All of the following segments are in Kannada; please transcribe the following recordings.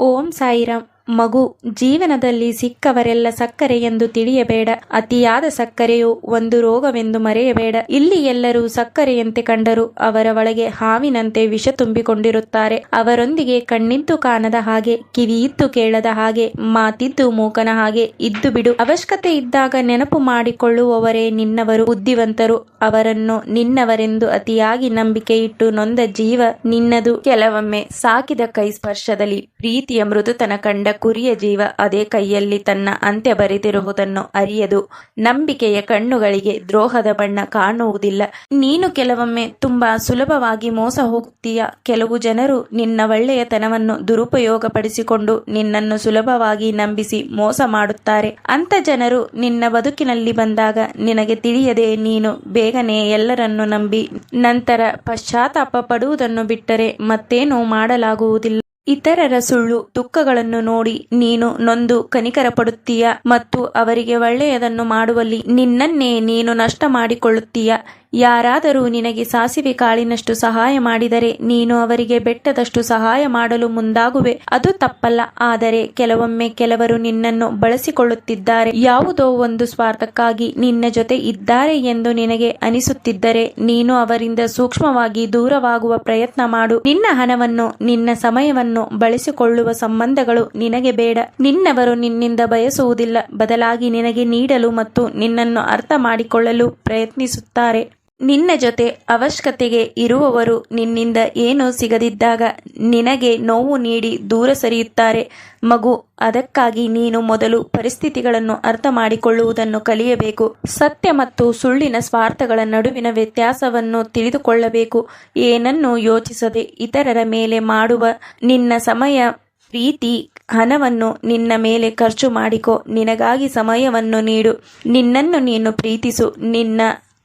ಓಂ ಸಾಯಿರಾಮ್. ಮಗು, ಜೀವನದಲ್ಲಿ ಸಿಕ್ಕವರೆಲ್ಲ ಸಕ್ಕರೆ ಎಂದು ತಿಳಿಯಬೇಡ. ಅತಿಯಾದ ಸಕ್ಕರೆಯು ಒಂದು ರೋಗವೆಂದು ಮರೆಯಬೇಡ. ಇಲ್ಲಿ ಎಲ್ಲರೂ ಸಕ್ಕರೆಯಂತೆ ಕಂಡರೂ ಅವರ ಒಳಗೆ ಹಾವಿನಂತೆ ವಿಷ ತುಂಬಿಕೊಂಡಿರುತ್ತಾರೆ. ಅವರೊಂದಿಗೆ ಕಣ್ಣಿದ್ದು ಕಾಣದ ಹಾಗೆ, ಕಿವಿಯಿದ್ದು ಕೇಳದ ಹಾಗೆ, ಮಾತಿದ್ದು ಮೂಕನ ಹಾಗೆ ಇದ್ದು ಬಿಡು. ಅವಶ್ಯಕತೆ ಇದ್ದಾಗ ನೆನಪು ಮಾಡಿಕೊಳ್ಳುವವರೇ ನಿನ್ನವರು, ಬುದ್ಧಿವಂತರು. ಅವರನ್ನು ನಿನ್ನವರೆಂದು ಅತಿಯಾಗಿ ನಂಬಿಕೆ ಇಟ್ಟು ನೊಂದ ಜೀವ ನಿನ್ನದು. ಕೆಲವೊಮ್ಮೆ ಸಾಕಿದ ಕೈ ಸ್ಪರ್ಶದಲ್ಲಿ ಪ್ರೀತಿಯ ಮೃದುತನ ಕಂಡ ಕುರಿಯ ಜೀವ ಅದೇ ಕೈಯಲ್ಲಿ ತನ್ನ ಅಂತ್ಯ ಬರೆದಿರುವುದನ್ನು ಅರಿಯದು. ನಂಬಿಕೆಯ ಕಣ್ಣುಗಳಿಗೆ ದ್ರೋಹದ ಬಣ್ಣ ಕಾಣುವುದಿಲ್ಲ. ನೀನು ಕೆಲವೊಮ್ಮೆ ತುಂಬಾ ಸುಲಭವಾಗಿ ಮೋಸ ಹೋಗುತ್ತೀಯ. ಕೆಲವು ಜನರು ನಿನ್ನ ಒಳ್ಳೆಯತನವನ್ನು ದುರುಪಯೋಗಪಡಿಸಿಕೊಂಡು ನಿನ್ನನ್ನು ಸುಲಭವಾಗಿ ನಂಬಿಸಿ ಮೋಸ ಮಾಡುತ್ತಾರೆ. ಅಂಥ ಜನರು ನಿನ್ನ ಬದುಕಿನಲ್ಲಿ ಬಂದಾಗ ನಿನಗೆ ತಿಳಿಯದೆ ನೀನು ಬೇಗನೆ ಎಲ್ಲರನ್ನು ನಂಬಿ ನಂತರ ಪಶ್ಚಾತ್ತಾಪ ಪಡುವುದನ್ನು ಬಿಟ್ಟರೆ ಮತ್ತೇನೂ ಮಾಡಲಾಗುವುದಿಲ್ಲ. ಇತರರ ಸುಳ್ಳು ದುಃಖಗಳನ್ನು ನೋಡಿ ನೀನು ನೊಂದು ಕನಿಕರ ಪಡುತ್ತೀಯ ಮತ್ತು ಅವರಿಗೆ ಒಳ್ಳೆಯದನ್ನು ಮಾಡುವಲ್ಲಿ ನಿನ್ನನ್ನೇ ನೀನು ನಷ್ಟ ಮಾಡಿಕೊಳ್ಳುತ್ತೀಯ. ಯಾರಾದರೂ ನಿನಗೆ ಸಾಸಿವೆ ಕಾಳಿನಷ್ಟು ಸಹಾಯ ಮಾಡಿದರೆ ನೀನು ಅವರಿಗೆ ಬೆಟ್ಟದಷ್ಟು ಸಹಾಯ ಮಾಡಲು ಮುಂದಾಗುವೆ. ಅದು ತಪ್ಪಲ್ಲ. ಆದರೆ ಕೆಲವೊಮ್ಮೆ ಕೆಲವರು ನಿನ್ನನ್ನು ಬಳಸಿಕೊಳ್ಳುತ್ತಿದ್ದಾರೆ. ಯಾವುದೋ ಒಂದು ಸ್ವಾರ್ಥಕ್ಕಾಗಿ ನಿನ್ನ ಜೊತೆ ಇದ್ದಾರೆ ಎಂದು ನಿನಗೆ ಅನಿಸುತ್ತಿದ್ದರೆ ನೀನು ಅವರಿಂದ ಸೂಕ್ಷ್ಮವಾಗಿ ದೂರವಾಗುವ ಪ್ರಯತ್ನ ಮಾಡು. ನಿನ್ನ ಹಣವನ್ನು, ನಿನ್ನ ಸಮಯವನ್ನು ಬಳಸಿಕೊಳ್ಳುವ ಸಂಬಂಧಗಳು ನಿನಗೆ ಬೇಡ. ನಿನ್ನವರು ನಿನ್ನಿಂದ ಬಯಸುವುದಿಲ್ಲ, ಬದಲಾಗಿ ನಿನಗೆ ನೀಡಲು ಮತ್ತು ನಿನ್ನನ್ನು ಅರ್ಥ ಮಾಡಿಕೊಳ್ಳಲು ಪ್ರಯತ್ನಿಸುತ್ತಾರೆ. ನಿನ್ನ ಜೊತೆ ಅವಶ್ಯಕತೆಗೆ ಇರುವವರು ನಿನ್ನಿಂದ ಏನೂ ಸಿಗದಿದ್ದಾಗ ನಿನಗೆ ನೋವು ನೀಡಿ ದೂರ ಸರಿಯುತ್ತಾರೆ. ಮಗು, ಅದಕ್ಕಾಗಿ ನೀನು ಮೊದಲು ಪರಿಸ್ಥಿತಿಗಳನ್ನು ಅರ್ಥ ಮಾಡಿಕೊಳ್ಳುವುದನ್ನು ಕಲಿಯಬೇಕು. ಸತ್ಯ ಮತ್ತು ಸುಳ್ಳಿನ ಸ್ವಾರ್ಥಗಳ ನಡುವಿನ ವ್ಯತ್ಯಾಸವನ್ನು ತಿಳಿದುಕೊಳ್ಳಬೇಕು. ಏನನ್ನೂ ಯೋಚಿಸದೆ ಇತರರ ಮೇಲೆ ಮಾಡುವ ನಿನ್ನ ಸಮಯ, ಪ್ರೀತಿ, ಹಣವನ್ನು ನಿನ್ನ ಮೇಲೆ ಖರ್ಚು ಮಾಡಿಕೊ. ನಿನಗಾಗಿ ಸಮಯವನ್ನು ನೀಡು. ನಿನ್ನನ್ನು ನೀನು ಪ್ರೀತಿಸು. ನಿನ್ನ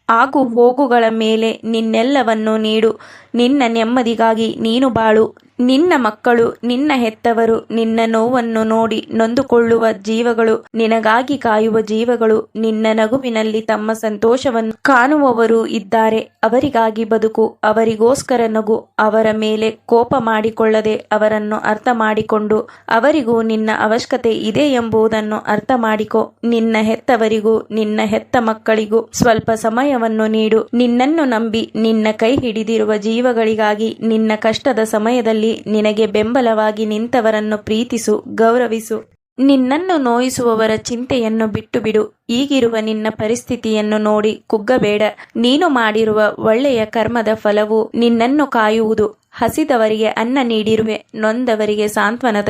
ಆಗು ಹೋಗುಗಳ ಮೇಲೆ ನಿನ್ನೆಲ್ಲವನ್ನು ನೀಡು. ನಿನ್ನ ನೆಮ್ಮದಿಗಾಗಿ ನೀನು ಬಾಳು. ನಿನ್ನ ಮಕ್ಕಳು, ನಿನ್ನ ಹೆತ್ತವರು ನಿನ್ನ ನೋವನ್ನು ನೋಡಿ ನೊಂದುಕೊಳ್ಳುವ ಜೀವಗಳು, ನಿನಗಾಗಿ ಕಾಯುವ ಜೀವಗಳು, ನಿನ್ನ ನಗುವಿನಲ್ಲಿ ತಮ್ಮ ಸಂತೋಷವನ್ನು ಕಾಣುವವರು ಇದ್ದಾರೆ. ಅವರಿಗಾಗಿ ಬದುಕು, ಅವರಿಗೋಸ್ಕರ ನಗು. ಅವರ ಮೇಲೆ ಕೋಪ ಮಾಡಿಕೊಳ್ಳದೆ ಅವರನ್ನು ಅರ್ಥ ಮಾಡಿಕೊಂಡು ಅವರಿಗೂ ನಿನ್ನ ಅವಶ್ಯಕತೆ ಇದೆ ಎಂಬುದನ್ನು ಅರ್ಥ ಮಾಡಿಕೊ. ನಿನ್ನ ಹೆತ್ತವರಿಗೂ ನಿನ್ನ ಹೆತ್ತ ಮಕ್ಕಳಿಗೂ ಸ್ವಲ್ಪ ಸಮಯವನ್ನು ನೀಡು. ನಿನ್ನನ್ನು ನಂಬಿ ನಿನ್ನ ಕೈ ಹಿಡಿದಿರುವ ಜೀವಗಳಿಗಾಗಿ ನಿನ್ನ ಕಷ್ಟದ ಸಮಯದಲ್ಲಿ ನಿನಗೆ ಬೆಂಬಲವಾಗಿ ನಿಂತವರನ್ನು ಪ್ರೀತಿಸು, ಗೌರವಿಸು. ನಿನ್ನನ್ನು ನೋಯಿಸುವವರ ಚಿಂತೆಯನ್ನು ಬಿಟ್ಟು ಬಿಡು. ಈಗಿರುವ ನಿನ್ನ ಪರಿಸ್ಥಿತಿಯನ್ನು ನೋಡಿ ಕುಗ್ಗಬೇಡ. ನೀನು ಮಾಡಿರುವ ಒಳ್ಳೆಯ ಕರ್ಮದ ಫಲವು ನಿನ್ನನ್ನು ಕಾಯುವುದು. ಹಸಿದವರಿಗೆ ಅನ್ನ ನೀಡಿರುವೆ, ನೊಂದವರಿಗೆ ಸಾಂತ್ವನದ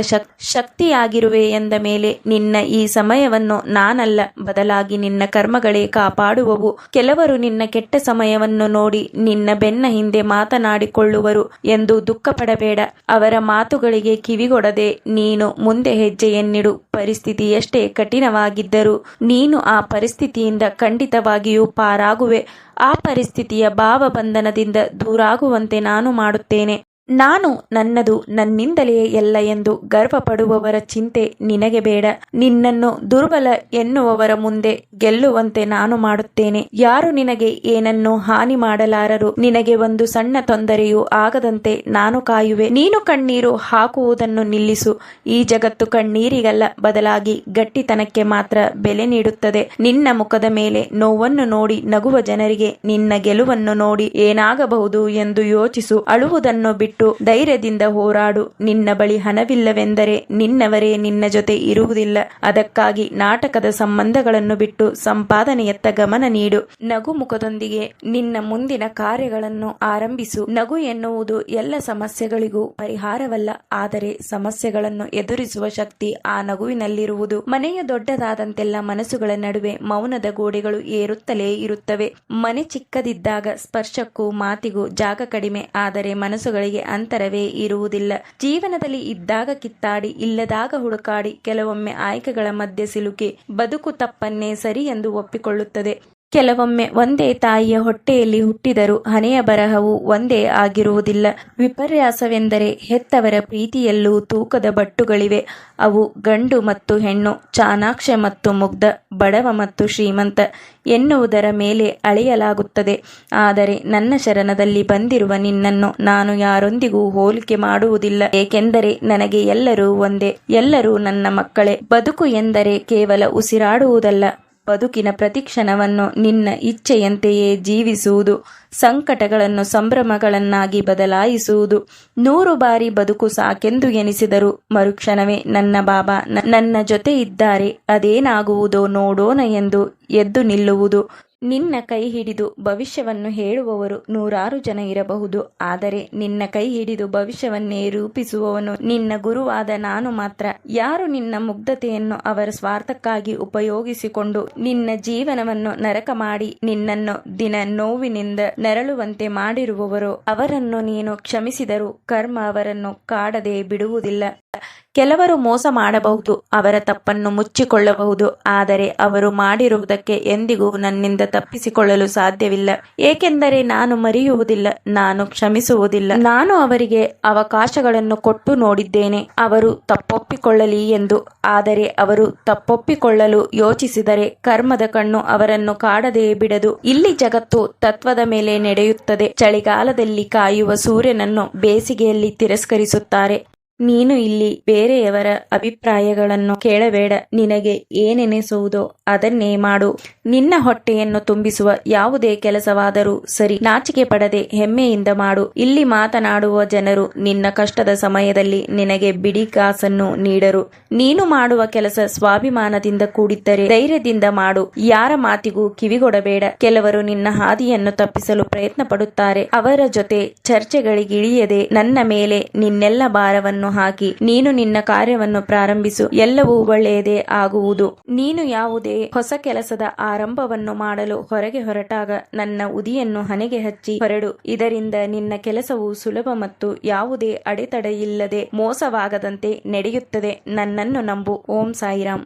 ಶಕ್ತಿಯಾಗಿರುವೆ ಎಂದ ಮೇಲೆ ನಿನ್ನ ಈ ಸಮಯವನ್ನು ನಾನಲ್ಲ, ಬದಲಾಗಿ ನಿನ್ನ ಕರ್ಮಗಳೇ ಕಾಪಾಡುವವು. ಕೆಲವರು ನಿನ್ನ ಕೆಟ್ಟ ಸಮಯವನ್ನು ನೋಡಿ ನಿನ್ನ ಬೆನ್ನ ಹಿಂದೆ ಮಾತನಾಡಿಕೊಳ್ಳುವರು ಎಂದು ದುಃಖಪಡಬೇಡ. ಅವರ ಮಾತುಗಳಿಗೆ ಕಿವಿಗೊಡದೆ ನೀನು ಮುಂದೆ ಹೆಜ್ಜೆಯನ್ನಿಡು. ಪರಿಸ್ಥಿತಿ ಎಷ್ಟೇ ಕಠಿಣವಾಗಿದ್ದರೂ ನೀನು ಆ ಪರಿಸ್ಥಿತಿಯಿಂದ ಖಂಡಿತವಾಗಿಯೂ ಪಾರಾಗುವೆ. ಆ ಪರಿಸ್ಥಿತಿಯ ಭಾವಬಂಧನದಿಂದ ದೂರಾಗುವಂತೆ ನಾನು ಮಾಡುತ್ತೇನೆ. ನಾನು ನನ್ನದು, ನನ್ನಿಂದಲೇ ಎಲ್ಲ ಎಂದು ಗರ್ವಪಡುವವರ ಚಿಂತೆ ನಿನಗೆ ಬೇಡ. ನಿನ್ನನ್ನು ದುರ್ಬಲ ಎನ್ನುವವರ ಮುಂದೆ ಗೆಲ್ಲುವಂತೆ ನಾನು ಮಾಡುತ್ತೇನೆ. ಯಾರು ನಿನಗೆ ಏನನ್ನು ಹಾನಿ ಮಾಡಲಾರರು. ನಿನಗೆ ಒಂದು ಸಣ್ಣ ತೊಂದರೆಯೂ ಆಗದಂತೆ ನಾನು ಕಾಯುವೆ. ನೀನು ಕಣ್ಣೀರು ಹಾಕುವುದನ್ನು ನಿಲ್ಲಿಸು. ಈ ಜಗತ್ತು ಕಣ್ಣೀರಿಗಲ್ಲ, ಬದಲಾಗಿ ಗಟ್ಟಿತನಕ್ಕೆ ಮಾತ್ರ ಬೆಲೆ ನೀಡುತ್ತದೆ. ನಿನ್ನ ಮುಖದ ಮೇಲೆ ನೋವನ್ನು ನೋಡಿ ನಗುವ ಜನರಿಗೆ ನಿನ್ನ ಗೆಲುವನ್ನು ನೋಡಿ ಏನಾಗಬಹುದು ಎಂದು ಯೋಚಿಸು. ಅಳುವುದನ್ನು ಬಿಟ್ಟು ಧೈರ್ಯದಿಂದ ಹೋರಾಡು. ನಿನ್ನ ಬಳಿ ಹಣವಿಲ್ಲವೆಂದರೆ ನಿನ್ನವರೇ ನಿನ್ನ ಜೊತೆ ಇರುವುದಿಲ್ಲ. ಅದಕ್ಕಾಗಿ ನಾಟಕದ ಸಂಬಂಧಗಳನ್ನು ಬಿಟ್ಟು ಸಂಪಾದನೆಯತ್ತ ಗಮನ ನೀಡು. ನಗು ಮುಖದೊಂದಿಗೆ ನಿನ್ನ ಮುಂದಿನ ಕಾರ್ಯಗಳನ್ನು ಆರಂಭಿಸು. ನಗು ಎನ್ನುವುದು ಎಲ್ಲ ಸಮಸ್ಯೆಗಳಿಗೂ ಪರಿಹಾರವಲ್ಲ, ಆದರೆ ಸಮಸ್ಯೆಗಳನ್ನು ಎದುರಿಸುವ ಶಕ್ತಿ ಆ ನಗುವಿನಲ್ಲಿರುವುದು. ಮನೆಯ ದೊಡ್ಡದಾದಂತೆಲ್ಲ ಮನಸ್ಸುಗಳ ನಡುವೆ ಮೌನದ ಗೋಡೆಗಳು ಏರುತ್ತಲೇ ಇರುತ್ತವೆ. ಮನೆ ಚಿಕ್ಕದಿದ್ದಾಗ ಸ್ಪರ್ಶಕ್ಕೂ ಮಾತಿಗೂ ಜಾಗ ಕಡಿಮೆ, ಆದರೆ ಮನಸ್ಸುಗಳಿಗೆ ಅಂತರವೇ ಇರುವುದಿಲ್ಲ. ಜೀವನದಲ್ಲಿ ಇದ್ದಾಗ ಕಿತ್ತಾಡಿ, ಇಲ್ಲದಾಗ ಹುಡುಕಾಡಿ, ಕೆಲವೊಮ್ಮೆ ಆಯ್ಕೆಗಳ ಮಧ್ಯೆ ಸಿಲುಕಿ ಬದುಕು ತಪ್ಪನ್ನೇ ಸರಿ ಎಂದು ಒಪ್ಪಿಕೊಳ್ಳುತ್ತದೆ. ಕೆಲವೊಮ್ಮೆ ಒಂದೇ ತಾಯಿಯ ಹೊಟ್ಟೆಯಲ್ಲಿ ಹುಟ್ಟಿದರೂ ಹಣೆಯ ಬರಹವು ಒಂದೇ ಆಗಿರುವುದಿಲ್ಲ. ವಿಪರ್ಯಾಸವೆಂದರೆ ಹೆತ್ತವರ ಪ್ರೀತಿಯಲ್ಲೂ ತೂಕದ ಬಟ್ಟುಗಳಿವೆ. ಅವು ಗಂಡು ಮತ್ತು ಹೆಣ್ಣು, ಚಾಣಾಕ್ಷ ಮತ್ತು ಮುಗ್ಧ, ಬಡವ ಮತ್ತು ಶ್ರೀಮಂತ ಎನ್ನುವುದರ ಮೇಲೆ ಅಳೆಯಲಾಗುತ್ತದೆ. ಆದರೆ ನನ್ನ ಶರಣದಲ್ಲಿ ಬಂದಿರುವ ನಿನ್ನನ್ನು ನಾನು ಯಾರೊಂದಿಗೂ ಹೋಲಿಕೆ ಮಾಡುವುದಿಲ್ಲ, ಏಕೆಂದರೆ ನನಗೆ ಎಲ್ಲರೂ ಒಂದೇ, ಎಲ್ಲರೂ ನನ್ನ ಮಕ್ಕಳೇ. ಬದುಕು ಎಂದರೆ ಕೇವಲ ಉಸಿರಾಡುವುದಲ್ಲ, ಬದುಕಿನ ಪ್ರತಿಕ್ಷಣವನ್ನು ನಿನ್ನ ಇಚ್ಛೆಯಂತೆಯೇ ಜೀವಿಸುವುದು, ಸಂಕಟಗಳನ್ನು ಸಂಭ್ರಮಗಳನ್ನಾಗಿ ಬದಲಾಯಿಸುವುದು. 100 ಬಾರಿ ಬದುಕು ಸಾಕೆಂದು ಎನಿಸಿದರೂ ಮರುಕ್ಷಣವೇ ನನ್ನ ಬಾಬಾ ನನ್ನ ಜೊತೆ ಇದ್ದಾರೆ, ಅದೇನಾಗುವುದೋ ನೋಡೋಣ ಎಂದು ಎದ್ದು ನಿಲ್ಲುವುದು. ನಿನ್ನ ಕೈ ಹಿಡಿದು ಭವಿಷ್ಯವನ್ನು ಹೇಳುವವರು 100 ಜನ ಇರಬಹುದು, ಆದರೆ ನಿನ್ನ ಕೈ ಹಿಡಿದು ಭವಿಷ್ಯವನ್ನೇ ರೂಪಿಸುವವನು ನಿನ್ನ ಗುರುವಾದ ನಾನು ಮಾತ್ರ. ಯಾರು ನಿನ್ನ ಮುಗ್ಧತೆಯನ್ನು ಅವರ ಸ್ವಾರ್ಥಕ್ಕಾಗಿ ಉಪಯೋಗಿಸಿಕೊಂಡು ನಿನ್ನ ಜೀವನವನ್ನು ನರಕ ಮಾಡಿ ನಿನ್ನನ್ನು ದಿನ ನೋವಿನಿಂದ ನರಳುವಂತೆ ಮಾಡಿರುವವರೋ ಅವರನ್ನು ನೀನು ಕ್ಷಮಿಸಿದರೂ ಕರ್ಮ ಅವರನ್ನು ಕಾಡದೆ ಬಿಡುವುದಿಲ್ಲ. ಕೆಲವರು ಮೋಸ ಮಾಡಬಹುದು, ಅವರ ತಪ್ಪನ್ನು ಮುಚ್ಚಿಕೊಳ್ಳಬಹುದು, ಆದರೆ ಅವರು ಮಾಡಿರುವುದಕ್ಕೆ ಎಂದಿಗೂ ನನ್ನಿಂದ ತಪ್ಪಿಸಿಕೊಳ್ಳಲು ಸಾಧ್ಯವಿಲ್ಲ, ಏಕೆಂದರೆ ನಾನು ಮರೆಯುವುದಿಲ್ಲ, ನಾನು ಕ್ಷಮಿಸುವುದಿಲ್ಲ. ನಾನು ಅವರಿಗೆ ಅವಕಾಶಗಳನ್ನು ಕೊಟ್ಟು ನೋಡಿದ್ದೇನೆ, ಅವರು ತಪ್ಪೊಪ್ಪಿಕೊಳ್ಳಲಿ ಎಂದು. ಆದರೆ ಅವರು ತಪ್ಪೊಪ್ಪಿಕೊಳ್ಳಲು ಯೋಚಿಸಿದರೆ ಕರ್ಮದ ಕಣ್ಣು ಅವರನ್ನು ಕಾಡದೇ ಬಿಡದು. ಇಲ್ಲಿ ಜಗತ್ತು ತತ್ವದ ಮೇಲೆ ನಡೆಯುತ್ತದೆ. ಚಳಿಗಾಲದಲ್ಲಿ ಕಾಯುವ ಸೂರ್ಯನನ್ನು ಬೇಸಿಗೆಯಲ್ಲಿ ತಿರಸ್ಕರಿಸುತ್ತಾರೆ. ನೀನು ಇಲ್ಲಿ ಬೇರೆಯವರ ಅಭಿಪ್ರಾಯಗಳನ್ನು ಕೇಳಬೇಡ. ನಿನಗೆ ಏನೆನಿಸುವುದೋ ಅದನ್ನೇ ಮಾಡು. ನಿನ್ನ ಹೊಟ್ಟೆಯನ್ನು ತುಂಬಿಸುವ ಯಾವುದೇ ಕೆಲಸವಾದರೂ ಸರಿ, ನಾಚಿಕೆ ಪಡದೆ ಹೆಮ್ಮೆಯಿಂದ ಮಾಡು. ಇಲ್ಲಿ ಮಾತನಾಡುವ ಜನರು ನಿನ್ನ ಕಷ್ಟದ ಸಮಯದಲ್ಲಿ ನಿನಗೆ ಬಿಡಿ ಕಾಸನ್ನು ನೀಡರು. ನೀನು ಮಾಡುವ ಕೆಲಸ ಸ್ವಾಭಿಮಾನದಿಂದ ಕೂಡಿದ್ದರೆ ಧೈರ್ಯದಿಂದ ಮಾಡು. ಯಾರ ಮಾತಿಗೂ ಕಿವಿಗೊಡಬೇಡ. ಕೆಲವರು ನಿನ್ನ ಹಾದಿಯನ್ನು ತಪ್ಪಿಸಲು ಪ್ರಯತ್ನ ಪಡುತ್ತಾರೆ. ಅವರ ಜೊತೆ ಚರ್ಚೆಗಳಿಗಿಳಿಯದೆ ನನ್ನ ಮೇಲೆ ನಿನ್ನೆಲ್ಲ ಭಾರವನ್ನು ಹಾಕಿ ನೀನು ನಿನ್ನ ಕಾರ್ಯವನ್ನು ಪ್ರಾರಂಭಿಸು. ಎಲ್ಲವೂ ಒಳ್ಳೆಯದೇ ಆಗುವುದು. ನೀನು ಯಾವುದೇ ಹೊಸ ಕೆಲಸದ ಆರಂಭವನ್ನು ಮಾಡಲು ಹೊರಗೆ ಹೊರಟಾಗ ನನ್ನ ಉದಿಯನ್ನು ಹಣೆಗೆ ಹಚ್ಚಿ ಹೊರಡು. ಇದರಿಂದ ನಿನ್ನ ಕೆಲಸವು ಸುಲಭ ಮತ್ತು ಯಾವುದೇ ಅಡೆತಡೆಯಿಲ್ಲದೆ ಮೋಸವಾಗದಂತೆ ನಡೆಯುತ್ತದೆ. ನನ್ನನ್ನು ನಂಬು. ಓಂ ಸಾಯಿರಾಮ್.